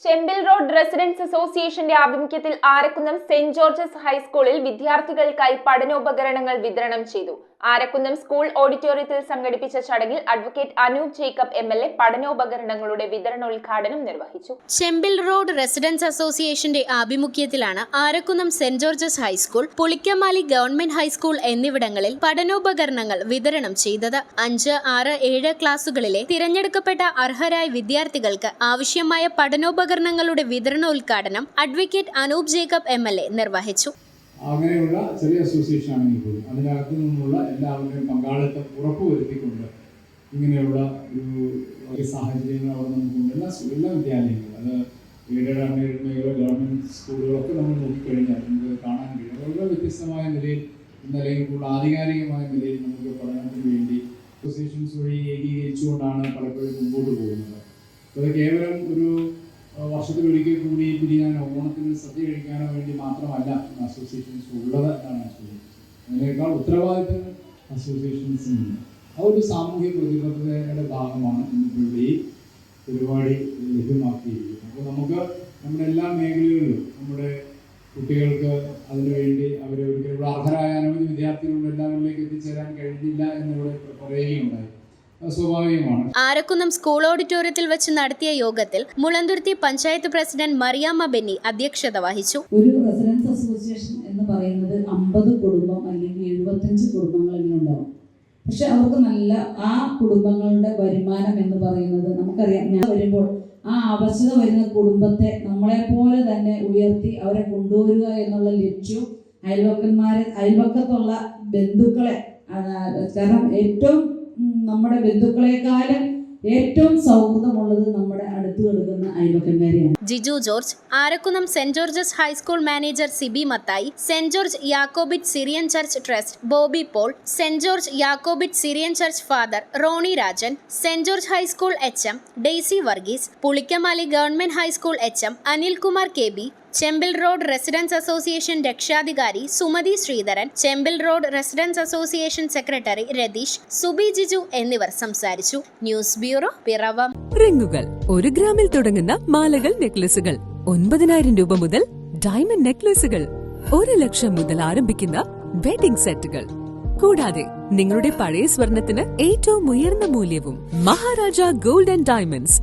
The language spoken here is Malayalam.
ചെമ്പിൽ റോഡ് റെസിഡൻസ് അസോസിയേഷന്റെ ആഭിമുഖ്യത്തിൽ ആരക്കുന്നം സെന്റ് ജോർജസ് ഹൈസ്കൂളിൽ വിദ്യാർത്ഥികൾക്കായി പഠനോപകരണങ്ങൾ വിതരണം ചെയ്തു. ആരക്കുന്നം സ്കൂൾ ഓഡിറ്റോറിയത്തിൽ സംഘടിപ്പിച്ച ചടങ്ങിൽ അഡ്വക്കേറ്റ് അനൂപ് ജേക്കബ് MLA പഠനോപകരണങ്ങളുടെ വിതരണോദ്ഘാടനം നിർവഹിച്ചു. ചെമ്പിൽ റോഡ് റെസിഡൻസ് അസോസിയേഷന്റെ ആഭിമുഖ്യത്തിലാണ് Arakkunnam saint George's high school, Pulikkamali government high school എന്നിവിടങ്ങളിൽ പഠനോപകരണങ്ങൾ വിതരണം ചെയ്തത്. 5, 6, 7 ക്ലാസുകളിലെ തിരഞ്ഞെടുക്കപ്പെട്ട അർഹരായ വിദ്യാർത്ഥികൾക്ക് ആവശ്യമായ പഠനോപകരണങ്ങളുടെ വിതരണോദ്ഘാടനം അഡ്വക്കേറ്റ് അനൂപ് ജേക്കബ് MLA നിർവഹിച്ചു. അങ്ങനെയുള്ള ചെറിയ അസോസിയേഷൻ ആണെങ്കിൽ പോലും അതിനകത്തു നിന്നുള്ള എല്ലാവരുടെയും പങ്കാളിത്തം ഉറപ്പുവരുത്തിക്കൊണ്ട് ഇങ്ങനെയുള്ള ഒരു സാഹചര്യങ്ങൾ അവിടെ നമുക്കുണ്ട്. എല്ലാ വിദ്യാലയങ്ങളും, അത് എയ്ഡഡ് അൺഎയ്ഡഡ് മേഖല, ഗവൺമെൻറ് സ്കൂളുകളൊക്കെ നമ്മൾ നോക്കിക്കഴിഞ്ഞാൽ നമുക്ക് കാണാൻ കഴിയും. വളരെ വ്യത്യസ്തമായ നിലയിൽ, അല്ലെങ്കിൽ കൂടുതൽ ആധികാരികമായ നിലയിൽ നമുക്ക് പഠനത്തിന് വേണ്ടി അസോസിയേഷൻസ് വഴി ഏകീകരിച്ചുകൊണ്ടാണ് പലപ്പോഴും മുമ്പോട്ട് പോകുന്നത്. അത് കേവലം ഒരു വർഷത്തിലൊരിക്കൽ കൂടി പിരിയാനോ ഓണത്തിന് സദ്യ കഴിക്കാനോ വേണ്ടി മാത്രമല്ല അസോസിയേഷൻസ് ഉള്ളത് എന്നാണ് സൂചിപ്പിച്ചത്. അതിനേക്കാൾ ഉത്തരവാദിത്തങ്ങൾ അസോസിയേഷൻസിനുണ്ട്. അതൊരു സാമൂഹ്യ പ്രതിബദ്ധതയുടെ ഭാഗമാണ് ഇന്നിപ്പോൾ ഈ പരിപാടി ലഭ്യമാക്കിയിരിക്കുന്നത്. അപ്പോൾ നമുക്ക് നമ്മുടെ എല്ലാ മേഖലകളിലും നമ്മുടെ കുട്ടികൾക്ക് അതിനുവേണ്ടി അവരെ ഒരിക്കലും അർഹരായ അനവധി വിദ്യാർത്ഥികളുടെ എല്ലാവരിലേക്ക് എത്തിച്ചേരാൻ കഴിഞ്ഞില്ല എന്നിവിടെ പറയുകയുണ്ടായി. സ്വാഭാവികമാണ്. ആരക്കുന്നം സ്കൂൾ ഓഡിറ്റോറിയത്തിൽ വെച്ച് നടത്തിയ യോഗത്തിൽ മുളന്തുരുത്തി പഞ്ചായത്ത് പ്രസിഡന്റ് മറിയാമ്മ ബെന്നി അധ്യക്ഷത വഹിച്ചു. ഒരു റെസിഡൻസ് അസോസിയേഷൻ എന്ന് പറയുന്നത് 50 കുടുംബം അല്ലെങ്കിൽ 75 കുടുംബങ്ങളെങ്കിലും ഉണ്ടാവും. പക്ഷെ അവർക്ക് നല്ല ആ കുടുംബങ്ങളുടെ വരുമാനം എന്ന് പറയുന്നത് നമുക്കറിയാം. ഞാൻ വരുമ്പോൾ ആ അവശത വരുന്ന കുടുംബത്തെ നമ്മളെപ്പോലെ തന്നെ ഉയർത്തി അവരെ കൊണ്ടുവരിക എന്നുള്ള ലക്ഷ്യം അയൽവക്കത്തുള്ള ബന്ധുക്കളെ, കാരണം ഏറ്റവും നമ്മുടെ ബന്ധുക്കളെക്കാളും ഏറ്റവും സൗഹൃദമുള്ളത് നമ്മുടെ അടുത്ത് കിടക്കുന്ന അയൽവക്കന്മാരെയാണ്. Jiju George, Arakkunnam saint George's high school manager Sibi Mathai, saint George Jacobite Syrian church trust Boby Paul, saint George Jacobite Syrian church father Rony Rajan, saint George high school HM Daisy Varghese, Pulikkamali government high school HM Anilkumar KB, Chembil road residents association രക്ഷാധികാരി Sumathi Sreedharan, Chembil road residents association secretary Ratheesh, Subi Jiju എന്നിവർ സംസാരിച്ചു. News bureau, Piravom. റിങ്ങുകൾ 1 ഗ്രാമിൽ തുടങ്ങുന്ന മാലകൾ, നെക്ലസുകൾ 9,000 രൂപ മുതൽ ഡയമണ്ട് നെക്ലസുകൾ 1 ലക്ഷം മുതൽ ആരംഭിക്കുന്ന വെഡിംഗ് സെറ്റുകൾ, കൂടാതെ നിങ്ങളുടെ പഴയ സ്വർണത്തിന് ഏറ്റവും ഉയർന്ന മൂല്യവും. Maharaja gold and diamonds,